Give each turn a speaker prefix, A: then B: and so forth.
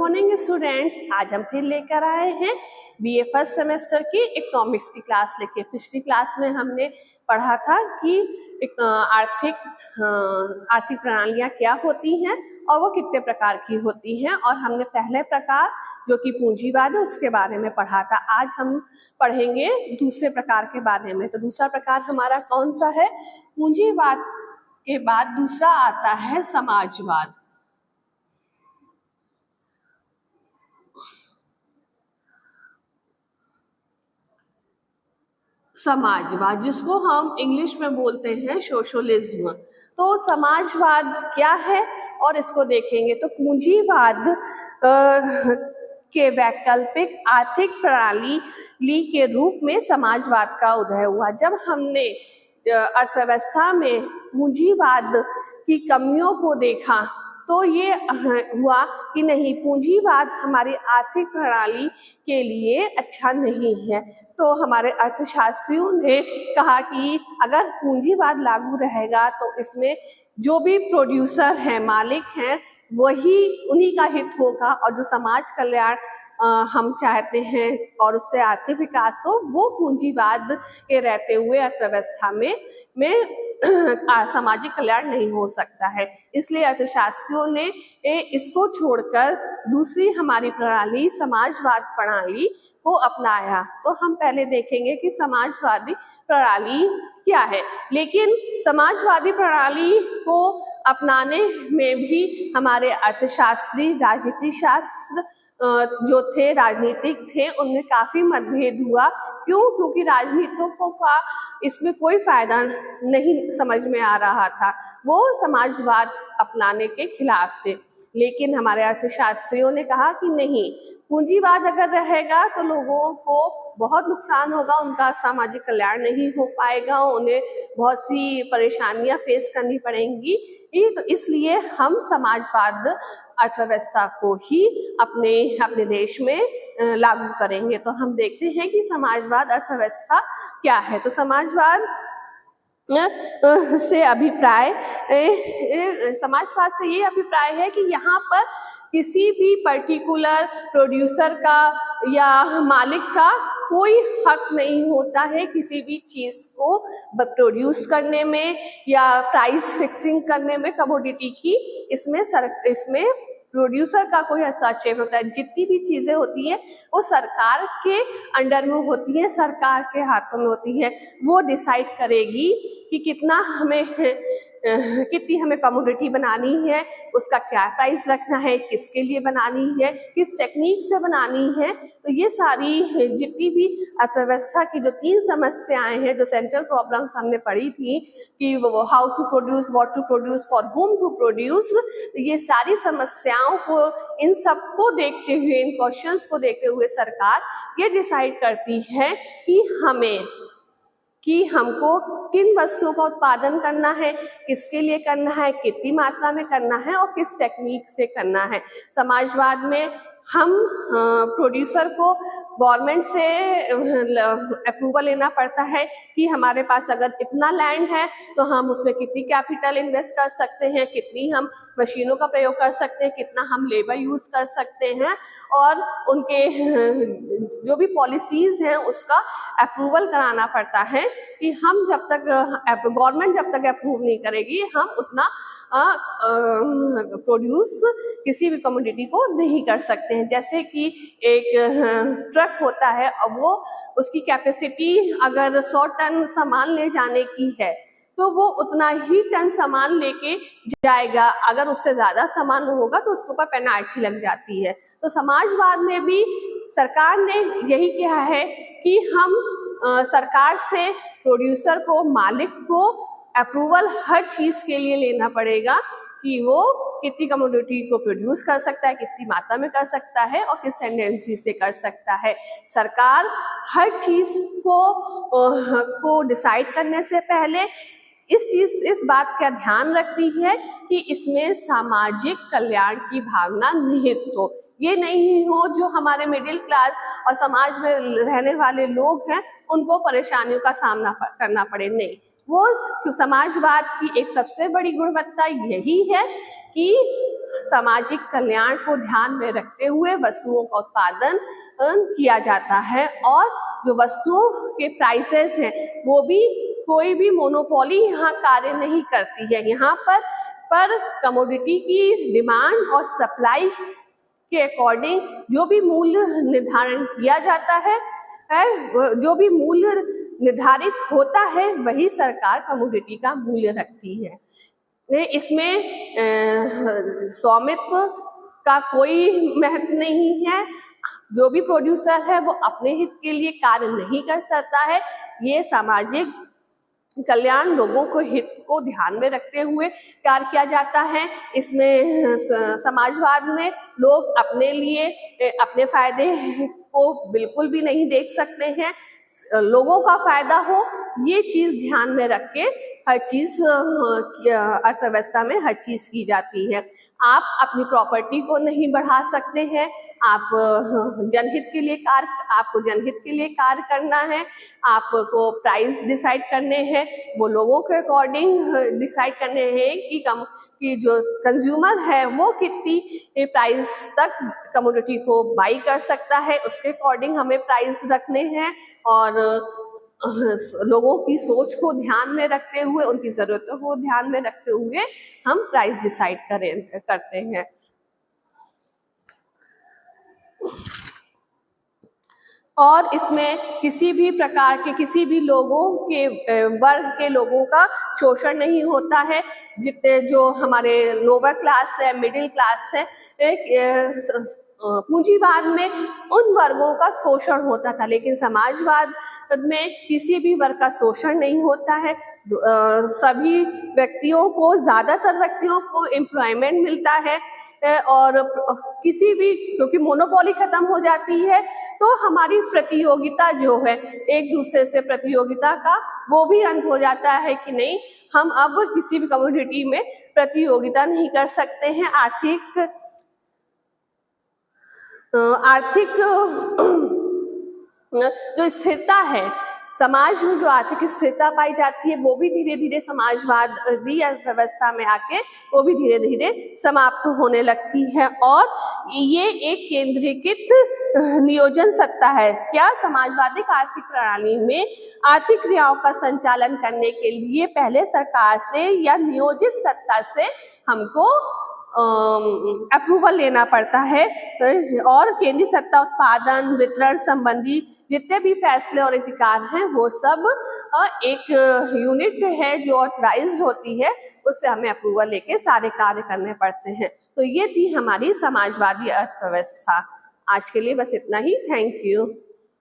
A: Morning students, आज हम फिर लेकर आए हैं बीए फर्स्ट सेमेस्टर की इकोनॉमिक्स की क्लास लेके। पिछली क्लास में हमने पढ़ा था कि आर्थिक प्रणालियां क्या होती हैं और वो कितने प्रकार की होती हैं, और हमने पहले प्रकार जो कि पूंजीवाद है उसके बारे में पढ़ा था। आज हम पढ़ेंगे दूसरे प्रकार के बारे में। तो दूसरा प्रकार हमारा कौन सा है? पूंजीवाद के बाद दूसरा आता है समाजवाद। समाजवाद जिसको हम इंग्लिश में बोलते हैं सोशलिज्म। तो समाजवाद क्या है और इसको देखेंगे। तो पूंजीवाद के वैकल्पिक आर्थिक प्रणाली के रूप में समाजवाद का उदय हुआ। जब हमने अर्थव्यवस्था में पूंजीवाद की कमियों को देखा तो ये हुआ कि नहीं, पूंजीवाद हमारी आर्थिक प्रणाली के लिए अच्छा नहीं है। तो हमारे अर्थशास्त्रियों ने कहा कि अगर पूंजीवाद लागू रहेगा तो इसमें जो भी प्रोड्यूसर हैं, मालिक हैं, वही उन्हीं का हित होगा, और जो समाज कल्याण हम चाहते हैं और उससे आर्थिक विकास हो, वो पूंजीवाद के रहते हुए अर्थव्यवस्था में सामाजिक कल्याण नहीं हो सकता है। इसलिए अर्थशास्त्रियों ने इसको छोड़कर दूसरी हमारी प्रणाली समाजवाद प्रणाली को अपनाया। तो हम पहले देखेंगे कि समाजवादी प्रणाली क्या है। लेकिन समाजवादी प्रणाली को अपनाने में भी हमारे अर्थशास्त्री, राजनीति शास्त्र जो थे, राजनीतिक थे, उनमें काफी मतभेद हुआ। क्यों? क्योंकि राजनीतिकों का इसमें कोई फायदा नहीं समझ में आ रहा था, वो समाजवाद अपनाने के खिलाफ थे। लेकिन हमारे अर्थशास्त्रियों ने कहा कि नहीं, पूंजीवाद अगर रहेगा तो लोगों को बहुत नुकसान होगा, उनका सामाजिक कल्याण नहीं हो पाएगा, उन्हें बहुत सी परेशानियां फेस करनी पड़ेंगी। तो इसलिए हम समाजवाद अर्थव्यवस्था को ही अपने देश में लागू करेंगे। तो हम देखते हैं कि समाजवाद अर्थव्यवस्था क्या है। तो समाजवाद से समाजवाद से ये अभिप्राय है कि यहाँ पर किसी भी पर्टिकुलर प्रोड्यूसर का या मालिक का कोई हक नहीं होता है किसी भी चीज को प्रोड्यूस करने में या प्राइस फिक्सिंग करने में, कमोडिटी की। इसमें प्रोड्यूसर का कोई हस्तक्षेप होता है। जितनी भी चीजें होती हैं वो सरकार के अंडर में होती हैं, सरकार के हाथों में होती हैं। वो डिसाइड करेगी कि कितनी हमें कमोडिटी बनानी है, उसका क्या प्राइस रखना है, किसके लिए बनानी है, किस टेक्निक से बनानी है। तो ये सारी जितनी भी अर्थव्यवस्था की जो 3 समस्याएं हैं, जो सेंट्रल प्रॉब्लम्स हमने पढ़ी थी कि how to produce, what to produce, for whom to produce, तो ये सारी समस्याओं को, इन सबको देखते हुए, इन क्वेश्चंस को देखते हुए सरकार ये डिसाइड करती है कि हमको किन वस्तुओं का उत्पादन करना है, किसके लिए करना है, कितनी मात्रा में करना है और किस टेक्निक से करना है। समाजवाद में हम प्रोड्यूसर को गवर्नमेंट से अप्रूवल लेना पड़ता है कि हमारे पास अगर इतना लैंड है तो हम उसमें कितनी कैपिटल इन्वेस्ट कर सकते हैं, कितनी हम मशीनों का प्रयोग कर सकते हैं, कितना हम लेबर यूज कर सकते हैं, और उनके जो भी पॉलिसीज हैं उसका अप्रूवल कराना पड़ता है कि हम जब तक गवर्नमेंट जब तक अप्रूव नहीं करेगी, हम उतना प्रोड्यूस किसी भी कमोडिटी को नहीं कर सकते हैं। जैसे कि एक ट्रक होता है और वो उसकी कैपेसिटी अगर 100 टन सामान ले जाने की है तो वो उतना ही टन सामान लेके जाएगा। अगर उससे ज्यादा सामान होगा तो उसके ऊपर पेनाल्टी लग जाती है। तो समाजवाद में भी सरकार ने यही कहा है कि हम सरकार से प्रोड्यूसर को, मालिक को अप्रूवल हर चीज के लिए लेना पड़ेगा कि वो कितनी कमोडिटी को प्रोड्यूस कर सकता है, कितनी मात्रा में कर सकता है और किस टेंडेंसी से कर सकता है। सरकार हर चीज को डिसाइड करने से पहले इस बात का ध्यान रखती है कि इसमें सामाजिक कल्याण की भावना निहित हो। ये नहीं हो जो हमारे मिडिल क्लास और समाज में रहने वाले लोग हैं उनको परेशानियों का सामना करना पड़े। नहीं, वो समाजवाद की एक सबसे बड़ी गुणवत्ता यही है कि सामाजिक कल्याण को ध्यान में रखते हुए वस्तुओं का उत्पादन किया जाता है, और जो वस्तुओं के प्राइसेस हैं वो भी कोई भी मोनोपोली यहाँ कार्य नहीं करती है। यहाँ पर कमोडिटी की डिमांड और सप्लाई के अकॉर्डिंग जो भी मूल्य निर्धारण किया जाता है, जो भी मूल्य निर्धारित होता है वही सरकार कमोडिटी का मूल्य रखती है। इसमें स्वामित्व का कोई महत्व नहीं है। जो भी प्रोड्यूसर है वो अपने हित के लिए कार्य नहीं कर सकता है। ये सामाजिक कल्याण, लोगों को हित को ध्यान में रखते हुए कार्य किया जाता है। इसमें समाजवाद में लोग अपने लिए अपने फायदे को बिल्कुल भी नहीं देख सकते हैं। लोगों का फायदा हो ये चीज ध्यान में रख के हर चीज अर्थव्यवस्था में हर चीज की जाती है। आप अपनी प्रॉपर्टी को नहीं बढ़ा सकते हैं। आपको जनहित के लिए कार्य करना है। आपको प्राइस डिसाइड करने हैं, वो लोगों के अकॉर्डिंग डिसाइड करने हैं कि जो कंज्यूमर है वो कितनी प्राइस तक कमोडिटी को बाई कर सकता है, उसके अकॉर्डिंग हमें प्राइस रखने हैं। और लोगों की सोच को ध्यान में रखते हुए, उनकी जरूरतों को ध्यान में रखते हुए हम प्राइस डिसाइड करते हैं। और इसमें किसी भी प्रकार के किसी भी लोगों के वर्ग के लोगों का शोषण नहीं होता है। जितने जो हमारे लोअर क्लास है, मिडिल क्लास है, पूंजीवाद में उन वर्गों का शोषण होता था, लेकिन समाजवाद में किसी भी वर्ग का शोषण नहीं होता है। सभी व्यक्तियों को, ज्यादातर व्यक्तियों को एम्प्लॉयमेंट मिलता है। और किसी भी, क्योंकि मोनोपोली खत्म हो जाती है तो हमारी प्रतियोगिता जो है एक दूसरे से प्रतियोगिता का, वो भी अंत हो जाता है कि नहीं, हम अब किसी भी कम्युनिटी में प्रतियोगिता नहीं कर सकते हैं। आर्थिक जो स्थिरता है, समाज में जो आर्थिक स्थिरता पाई जाती है, वो भी धीरे धीरे समाजवादी अर्थव्यवस्था में आके वो भी धीरे धीरे समाप्त होने लगती है। और ये एक केंद्रीकृत नियोजन सत्ता है। क्या समाजवादी आर्थिक प्रणाली में आर्थिक क्रियाओं का संचालन करने के लिए पहले सरकार से या नियोजित सत्ता से हमको अप्रूवल लेना पड़ता है। और केंद्रीय सत्ता उत्पादन वितरण संबंधी जितने भी फैसले और अधिकार हैं वो सब एक यूनिट है जो ऑथराइज्ड होती है, उससे हमें अप्रूवल लेके सारे कार्य करने पड़ते हैं। तो ये थी हमारी समाजवादी अर्थव्यवस्था। आज के लिए बस इतना ही। Thank you.